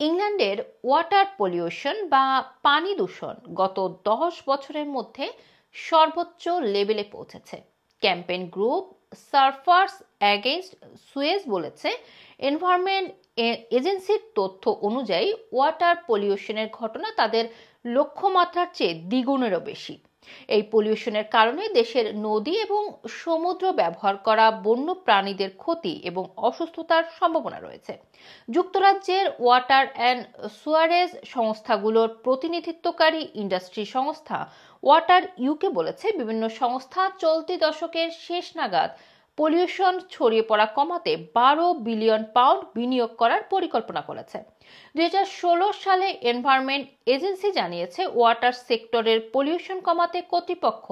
ইংল্যান্ডের water pollution বা পানি দূষণ গত 10 বছরের মধ্যে সর্বোচ্চ লেভেলে পৌঁছেছে। Campaign group Surfers against Suez বলেছে, এনভায়রনমেন্ট এজেন্সির তথ্য অনুযায়ী ওয়াটার পলিউশনের ঘটনা তাদের লক্ষ্যমাত্রার চেয়ে দ্বিগুণেরও বেশি। এই পলিউশনের কারণে দেশের নদী এবং সমুদ্র ব্যবহার করা বন্য প্রাণীদের ক্ষতি এবং অসুস্থতার সম্ভাবনা রয়েছে। যুক্তরাজ্যের ওয়াটার অ্যান্ড সুয়ারেজ সংস্থাগুলোর প্রতিনিধিত্বকারী ইন্ডাস্ট্রি সংস্থা ওয়াটার ইউকে বলেছে, বিভিন্ন সংস্থা চলতি দশকের শেষ নাগাদ পলিউশন ছড়িয়ে পড়া কমাতে 12 বিলিয়ন পাউন্ড বিনিয়োগ করার পরিকল্পনা করেছে। 2016 সালে এনভায়রনমেন্ট এজেন্সি জানিয়েছে, ওয়াটার সেক্টরের পলিউশন কমাতে কর্তৃপক্ষ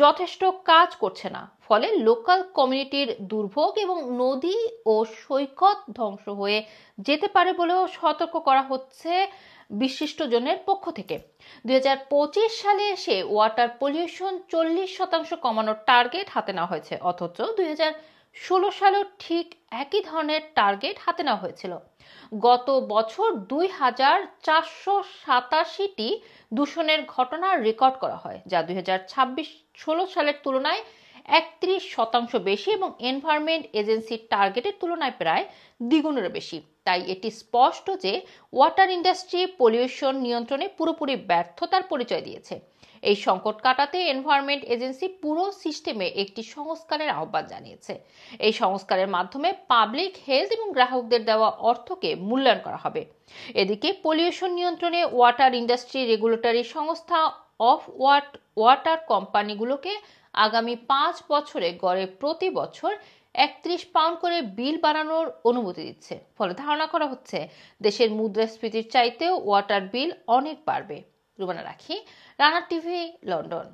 যথেষ্ট কাজ করছে না, ফলে লোকাল কমিউনিটির দুর্ভোগ এবং নদী ও সৈকত ধ্বংস হয়ে যেতে পারে বলেও সতর্ক করা হচ্ছে বিশিষ্টজনের পক্ষ থেকে। 2025 সালে এসে ওয়াটার পলিউশন 40% কমানোর টার্গেট হাতে নেওয়া হয়েছে, অথচ 2016 সালেও ঠিক একই ধরনের টার্গেট হাতে নেওয়া হয়েছিল। গত বছর 2487টি দূষণের ঘটনা রেকর্ড করা হয়, যা 2026-16 সালের তুলনায় 31% বেশি এবং এনভায়রনমেন্ট এজেন্সির টার্গেটের তুলনায় প্রায় দ্বিগুণেরও বেশি। তাই এটি স্পষ্ট যে ওয়াটার ইন্ডাস্ট্রি পলিউশন নিয়ন্ত্রণে পুরোপুরি ব্যর্থতার পরিচয় দিয়েছে। এই সংকট কাটাতে এনভায়রনমেন্ট এজেন্সি পুরো সিস্টেমে একটি সংস্কারের আহ্বান জানিয়েছে। এই সংস্কারের মাধ্যমে পাবলিক হেলথ এবং গ্রাহকদের দেওয়া অর্থকে মূল্যায়ন করা হবে। এদিকে পলিউশন নিয়ন্ত্রণে ওয়াটার ইন্ডাস্ট্রি রেগুলেটরি সংস্থা অফ ওয়াটার কোম্পানিগুলোকে আগামী 5 বছরে গড়ে প্রতি বছর 31 পাউন্ড করে বিল বাড়ানোর অনুমতি দিচ্ছে। ফলে ধারণা করা হচ্ছে দেশের মুদ্রাস্ফীতির চাইতেও ওয়াটার বিল অনেক বাড়বে। রুমানা রাখি, রানা টিভি, লন্ডন।